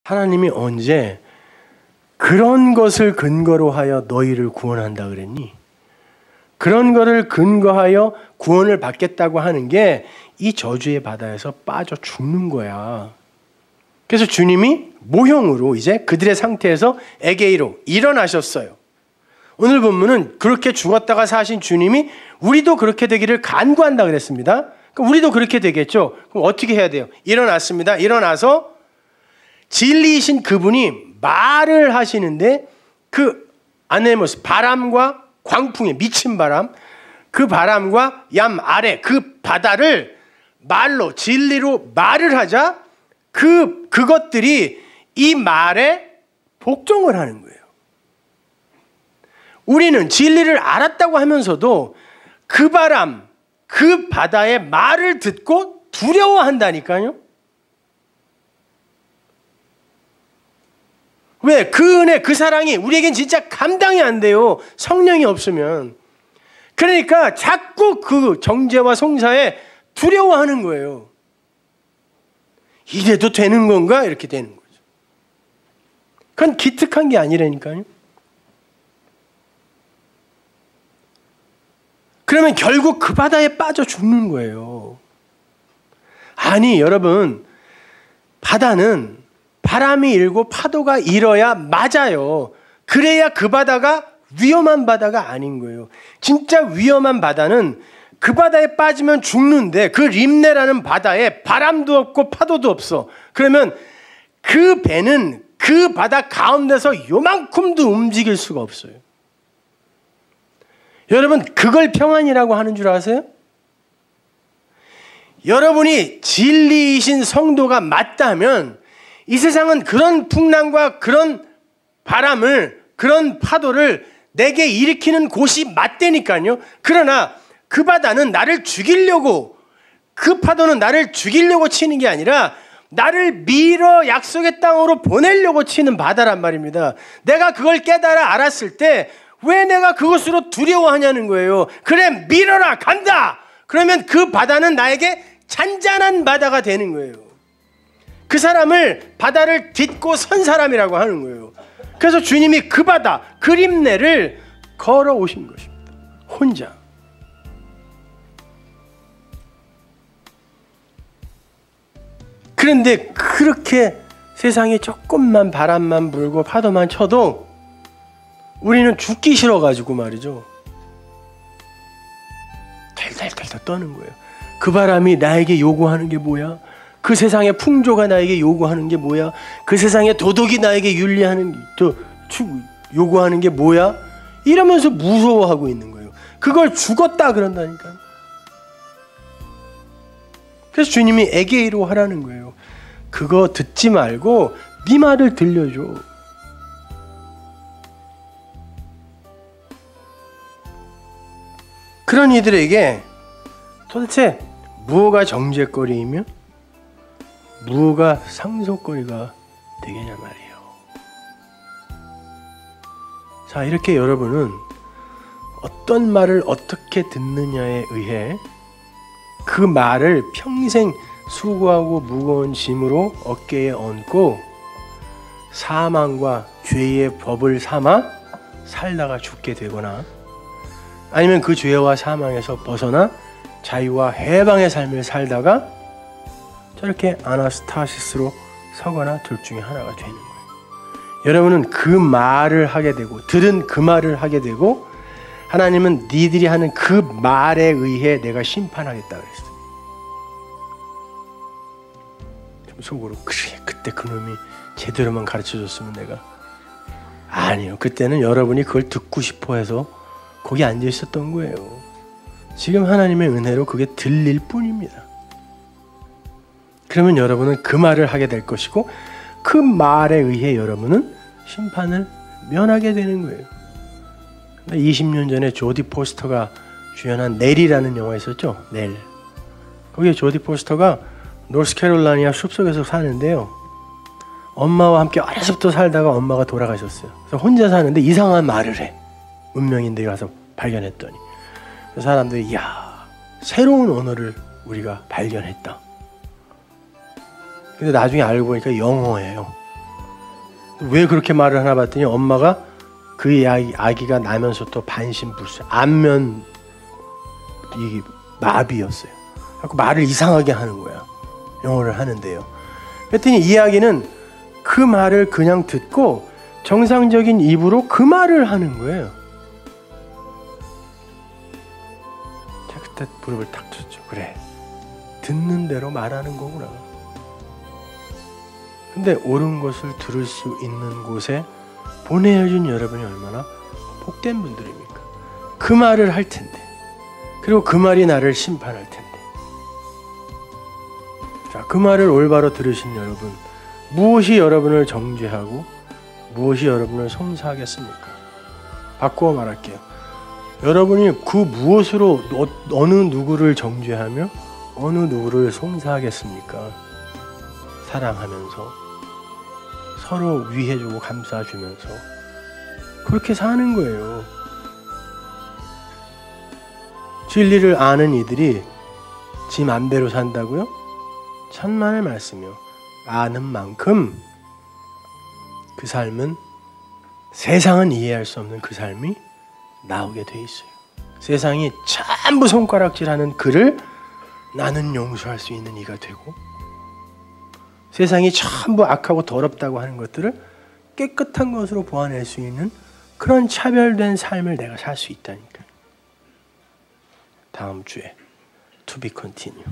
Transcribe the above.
하나님이 언제 그런 것을 근거로 하여 너희를 구원한다 그랬니? 그런 것을 근거하여 구원을 받겠다고 하는 게 이 저주의 바다에서 빠져 죽는 거야. 그래서 주님이 모형으로 이제 그들의 상태에서 에게이로 일어나셨어요. 오늘 본문은 그렇게 죽었다가 사신 주님이 우리도 그렇게 되기를 간구한다 그랬습니다. 그럼 우리도 그렇게 되겠죠. 그럼 어떻게 해야 돼요? 일어났습니다. 일어나서 진리이신 그분이 말을 하시는데 그 아네모스 바람과 광풍에 미친 바람, 그 바람과 얌 아래 그 바다를 말로 진리로 말을 하자 그것들이 이 말에 복종을 하는 거예요. 우리는 진리를 알았다고 하면서도 그 바람, 그 바다의 말을 듣고 두려워한다니까요. 왜? 그 은혜, 그 사랑이 우리에겐 진짜 감당이 안 돼요. 성령이 없으면. 그러니까 자꾸 그 정죄와 송사에 두려워하는 거예요. 이래도 되는 건가? 이렇게 되는 거죠. 그건 기특한 게 아니라니까요. 그러면 결국 그 바다에 빠져 죽는 거예요. 아니, 여러분, 바다는 바람이 일고 파도가 일어야 맞아요. 그래야 그 바다가 위험한 바다가 아닌 거예요. 진짜 위험한 바다는 그 바다에 빠지면 죽는데 그 림네라는 바다에 바람도 없고 파도도 없어. 그러면 그 배는 그 바다 가운데서 요만큼도 움직일 수가 없어요. 여러분, 그걸 평안이라고 하는 줄 아세요? 여러분이 진리이신 성도가 맞다면 이 세상은 그런 풍랑과 그런 바람을, 그런 파도를 내게 일으키는 곳이 맞다니까요. 그러나 그 바다는 나를 죽이려고, 그 파도는 나를 죽이려고 치는 게 아니라 나를 밀어 약속의 땅으로 보내려고 치는 바다란 말입니다. 내가 그걸 깨달아 알았을 때 왜 내가 그것으로 두려워하냐는 거예요. 그래, 밀어라, 간다! 그러면 그 바다는 나에게 잔잔한 바다가 되는 거예요. 그 사람을, 바다를 딛고 선 사람이라고 하는 거예요. 그래서 주님이 그 바다, 그 림네를 걸어오신 것입니다. 혼자. 그런데 그렇게 세상에 조금만 바람만 불고 파도만 쳐도 우리는 죽기 싫어가지고 말이죠. 달달달달 떠는 거예요. 그 바람이 나에게 요구하는 게 뭐야? 그 세상의 풍조가 나에게 요구하는 게 뭐야? 그 세상의 도덕이 나에게 요구하는 게 뭐야? 이러면서 무서워하고 있는 거예요. 그걸 죽었다 그런다니까요. 그래서 주님이 에게이로 하라는 거예요. 그거 듣지 말고 네 말을 들려줘. 그런 이들에게 도대체 무엇가 정죄거리이며 무엇가 상속거리가 되겠냐 말이에요. 자, 이렇게 여러분은 어떤 말을 어떻게 듣느냐에 의해 그 말을 평생 수고하고 무거운 짐으로 어깨에 얹고 사망과 죄의 법을 삼아 살다가 죽게 되거나 아니면 그 죄와 사망에서 벗어나 자유와 해방의 삶을 살다가 저렇게 아나스타시스로 서거나 둘 중에 하나가 되는 거예요. 여러분은 그 말을 하게 되고 들은 그 말을 하게 되고 하나님은 니들이 하는 그 말에 의해 내가 심판하겠다 그랬어요. 좀 속으로 그래, 그때 그놈이 제대로만 가르쳐줬으면 내가. 아니요, 그때는 여러분이 그걸 듣고 싶어 해서 거기 앉아 있었던 거예요. 지금 하나님의 은혜로 그게 들릴 뿐입니다. 그러면 여러분은 그 말을 하게 될 것이고 그 말에 의해 여러분은 심판을 면하게 되는 거예요. 20년 전에 조디 포스터가 주연한 넬이라는 영화 있었죠. 넬. 거기에 조디 포스터가 노스캐롤라이나 숲속에서 사는데요. 엄마와 함께 어려서부터 살다가 엄마가 돌아가셨어요. 그래서 혼자 사는데 이상한 말을 해. 문명인들이 가서 발견했더니 그 사람들이 이야, 새로운 언어를 우리가 발견했다. 근데 나중에 알고 보니까 영어예요. 왜 그렇게 말을 하나 봤더니 엄마가 그 아기가 나면서 또 반신불수 안면 이 마비였어요. 그래서 말을 이상하게 하는 거야. 영어를 하는데요. 그랬더니 이 아기는 그 말을 그냥 듣고 정상적인 입으로 그 말을 하는 거예요. 자, 그때 무릎을 탁 쳤죠. 그래, 듣는 대로 말하는 거구나. 근데 옳은 것을 들을 수 있는 곳에 보내어준 여러분이 얼마나 복된 분들입니까? 그 말을 할 텐데, 그리고 그 말이 나를 심판할 텐데. 자, 그 말을 올바로 들으신 여러분, 무엇이 여러분을 정죄하고 무엇이 여러분을 송사하겠습니까? 바꾸어 말할게요. 여러분이 그 무엇으로 어느 누구를 정죄하며 어느 누구를 송사하겠습니까? 사랑하면서 서로 위해주고 감싸주면서 그렇게 사는 거예요. 진리를 아는 이들이 지 맘대로 산다고요? 천만의 말씀이요. 아는 만큼 그 삶은 세상은 이해할 수 없는 그 삶이 나오게 돼 있어요. 세상이 전부 손가락질하는 그를 나는 용서할 수 있는 이가 되고, 세상이 전부 악하고 더럽다고 하는 것들을 깨끗한 것으로 보완할 수 있는 그런 차별된 삶을 내가 살 수 있다니까. 다음 주에 To be continue.